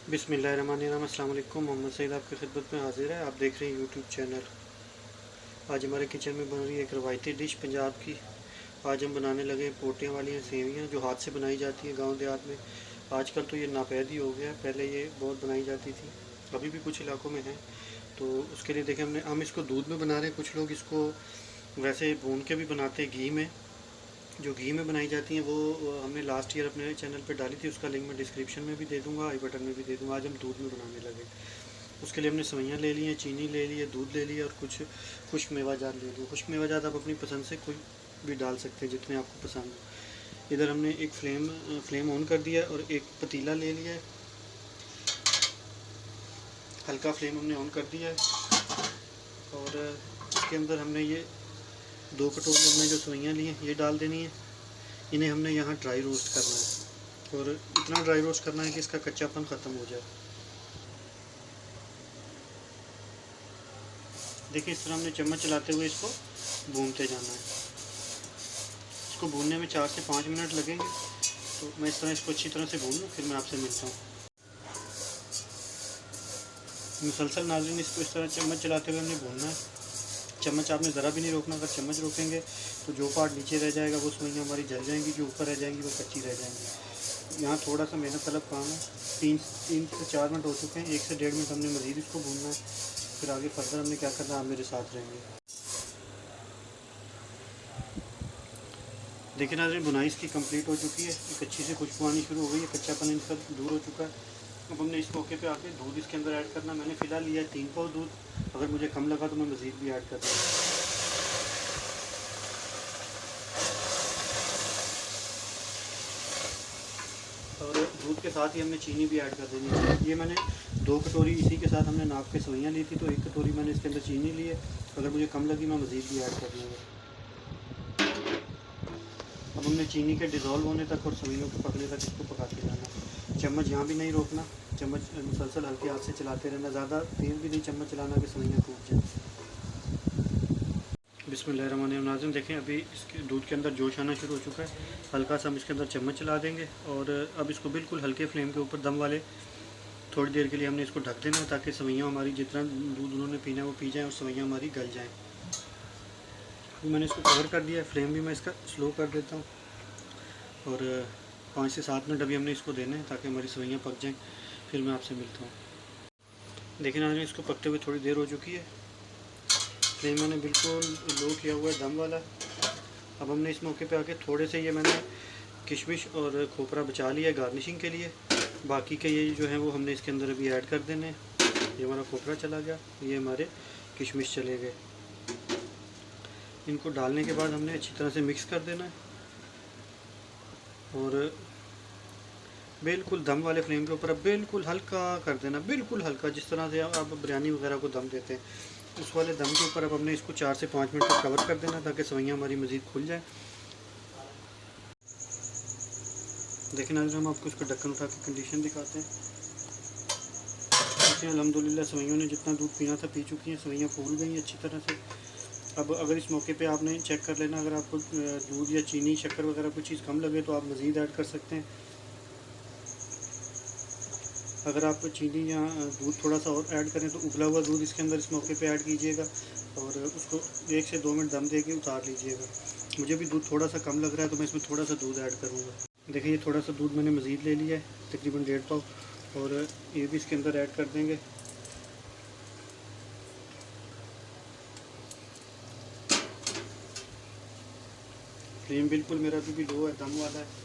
बिस्मिल्लाहिर्रहमानिर्रहीम। अस्सलाम वालेकुम। मोहम्मद सईद आपकी खिदमत में हाजिर है। आप देख रहे हैं यूट्यूब चैनल। आज हमारे किचन में बन रही है एक रवायती डिश पंजाब की। आज हम बनाने लगे हैं पोटियाँ वाली सेवियाँ जो हाथ से बनाई जाती हैं गांव देहात में। आजकल तो ये नापैद ही हो गया है, पहले ये बहुत बनाई जाती थी, अभी भी कुछ इलाकों में है। तो उसके लिए देखें हम इसको दूध में बना रहे हैं, कुछ लोग इसको वैसे भून के भी बनाते हैं घी में। जो घी में बनाई जाती हैं वो हमने लास्ट ईयर अपने चैनल पे डाली थी, उसका लिंक मैं डिस्क्रिप्शन में भी दे दूँगा, आई बटन में भी दे दूँगा। आज हम दूध में बनाने लगे। उसके लिए हमने सेवइयाँ ले ली हैं, चीनी ले ली है, दूध ले लिया और कुछ खुश्क मेवाजात ले लिए। खुश्क मेवाजात आप अपनी पसंद से कोई भी डाल सकते हैं जितने आपको पसंद हो। इधर हमने एक फ्लेम ऑन कर दिया और एक पतीला ले लिया है, हल्का फ्लेम हमने ऑन कर दिया है। और इसके अंदर हमने ये 2 कटोरी हमने जो सेवइयाँ ली हैं ये डाल देनी है। इन्हें हमने यहाँ ड्राई रोस्ट करना है और इतना ड्राई रोस्ट करना है कि इसका कच्चापन ख़त्म हो जाए। देखिए इस तरह हमने चम्मच चलाते हुए इसको भूनते जाना है। इसको भूनने में 4 से 5 मिनट लगेंगे। तो मैं इस तरह इसको अच्छी तरह से भून लूँ, फिर मैं आपसे मिलता हूँ। मुसलसल नाज़रीन इसको इस तरह चम्मच चलाते हुए हमने भूनना है। चम्मच आपने ज़रा भी नहीं रोकना, अगर चम्मच रोकेंगे तो जो पार्ट नीचे रह जाएगा वो सेवइयाँ हमारी जल जाएंगी, जो ऊपर रह जाएंगी वो कच्ची रह जाएंगी। यहाँ थोड़ा सा मेहनत तलब काम है। 3 से 4 मिनट हो चुके हैं, 1 से 1.5 मिनट हमने मज़ीद इसको भूनना है। फिर आगे फर्दर हमने क्या करना है, आप मेरे साथ रहेंगे। देखिए नाज़रीन बुनाई इसकी कंप्लीट हो चुकी है, एक अच्छी से खुशबू आनी शुरू हो गई है, कच्चापन इनका दूर हो चुका है। अब हमने इस मौके पे आके दूध इसके अंदर ऐड करना। मैंने फ़िलहाल लिया है 3 पाव दूध, अगर मुझे कम लगा तो मैं मज़ीद भी ऐड कर दूँगा। और दूध के साथ ही हमने चीनी भी ऐड कर देनी है। ये मैंने 2 कटोरी इसी के साथ हमने नाप के सेवइयाँ ली थी, तो 1 कटोरी मैंने इसके अंदर चीनी ली है। अगर मुझे कम लगी मैं मज़ीद भी ऐड कर लूँगा। अब हमने चीनी के डिज़ोल्व होने तक और सेवइयों के पकने तक इसको पकाते जाना। चम्मच यहाँ भी नहीं रोकना, चम्मच मुसलसल हल्के हाथ से चलाते रहना, ज़्यादा तेज़ भी नहीं चम्मच चलाना कि सेवइयाँ टूट जाए। बिस्मिल्लाहिर्रहमानिर्रहीम। देखें अभी इसके दूध के अंदर जोश आना शुरू हो चुका है, हल्का सा हम इसके अंदर चम्मच चला देंगे और अब इसको बिल्कुल हल्के फ्लेम के ऊपर दम वाले थोड़ी देर के लिए हमने इसको ढक देना है, ताकि सेवइयाँ हमारी जितना दूध उन्होंने पीना है वो पी जाएँ और सेवइयाँ हमारी गल जाएँ। अभी मैंने इसको कवर कर दिया है, फ्लेम भी मैं इसका स्लो कर देता हूँ और 5 से 7 मिनट अभी हमने इसको देने हैं ताकि हमारी सेवइयाँ पक जाएँ। फिर मैं आपसे मिलता हूँ। देखिए ना इसको पकते हुए थोड़ी देर हो चुकी है, फ्लेम मैंने बिल्कुल लो किया हुआ है दम वाला। अब हमने इस मौके पे आके थोड़े से ये मैंने किशमिश और खोपरा बचा लिया है गार्निशिंग के लिए। बाकी के ये जो है वो हमने इसके अंदर अभी ऐड कर देने हैं। ये हमारा खोपरा चला गया, ये हमारे किशमिश चले गए। इनको डालने के बाद हमने अच्छी तरह से मिक्स कर देना है और बिल्कुल दम वाले फ्लेम के ऊपर अब बिल्कुल हल्का कर देना, बिल्कुल हल्का, जिस तरह से आप बिरयानी वगैरह को दम देते हैं उस वाले दम के ऊपर अब हमने इसको 4 से 5 मिनट तक कवर कर देना ताकि सेवइयाँ हमारी मज़ीद खुल जाए। देखिए नाज़रीन हम आपको इसका ढक्कन उठा के कंडीशन दिखाते हैं। देखिए अल्हम्दुलिल्लाह सेवइयों ने जितना दूध पीना था पी चुकी हैं, सेवइयाँ फूल गई अच्छी तरह से। अब अगर इस मौके पे आपने चेक कर लेना, अगर आपको दूध या चीनी शक्कर वगैरह कुछ चीज़ कम लगे तो आप मज़ीद ऐड कर सकते हैं। अगर आप चीनी या दूध थोड़ा सा और ऐड करें तो उबला हुआ दूध इसके अंदर इस मौके पे ऐड कीजिएगा और उसको 1 से 2 मिनट दम दे के उतार लीजिएगा। मुझे भी दूध थोड़ा सा कम लग रहा है तो मैं इसमें थोड़ा सा दूध ऐड करूँगा। देखिए ये थोड़ा सा दूध मैंने मज़ीद ले लिया है, तकरीबन 1.5 पाव, और ये भी इसके अंदर ऐड कर देंगे। फ्लेम बिल्कुल मेरा भी लो है, दम वाला है।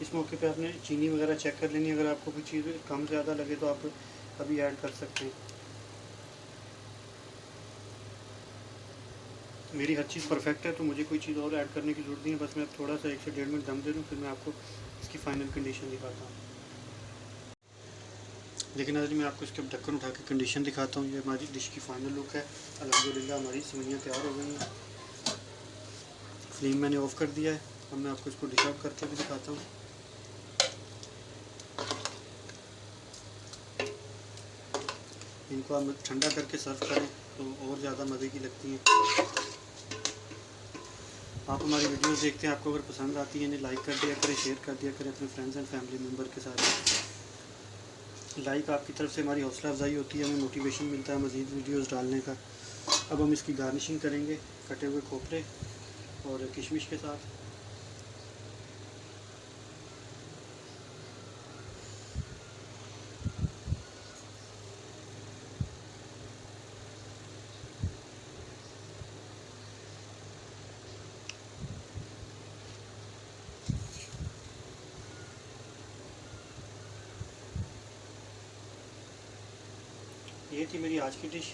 इस मौके पे आपने चीनी वगैरह चेक कर लेनी है, अगर आपको कोई चीज़ कम ज़्यादा लगे तो आप अभी ऐड कर सकते हैं। मेरी हर चीज़ परफेक्ट है तो मुझे कोई चीज़ और ऐड करने की ज़रूरत नहीं है, बस मैं अब थोड़ा सा 1 से 1.5 मिनट दम दे दूँ, फिर मैं आपको इसकी फ़ाइनल कंडीशन दिखाता हूँ। लेकिन नाज़रीन मैं आपको इसके ढक्कन उठा के कंडीशन दिखाता हूँ। ये हमारी डिश की फ़ाइनल लुक है। अल्हम्दुलिल्लाह हमारी सेवइयाँ तैयार हो गई हैं। फ्लेम मैंने ऑफ़ कर दिया है। अब मैं आपको इसको डिश आउट करके भी दिखाता हूँ। इनको आप ठंडा करके सर्व करें तो और ज़्यादा मज़े की लगती हैं। आप हमारी वीडियोस देखते हैं, आपको अगर पसंद आती है इन्हें लाइक कर दिया करें, शेयर कर दिया करें अपने फ्रेंड्स एंड फैमिली मेम्बर के साथ। लाइक आपकी तरफ से हमारी हौसला अफजाई होती है, हमें मोटिवेशन मिलता है मज़ीद वीडियोस डालने का। अब हम इसकी गार्निशिंग करेंगे कटे हुए खोपरे और किशमिश के साथ। ये थी मेरी आज की डिश,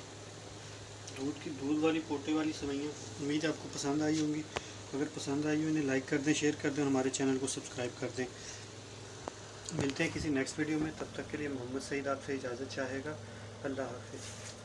दूध वाली पोटे वाली सेवइयाँ। उम्मीद है आपको पसंद आई होंगी। अगर पसंद आई हो इन्हें लाइक कर दें, शेयर कर दें और हमारे चैनल को सब्सक्राइब कर दें। मिलते हैं किसी नेक्स्ट वीडियो में, तब तक के लिए मोहम्मद सईद आपसे इजाज़त चाहेगा। अल्लाह हाफ़िज़।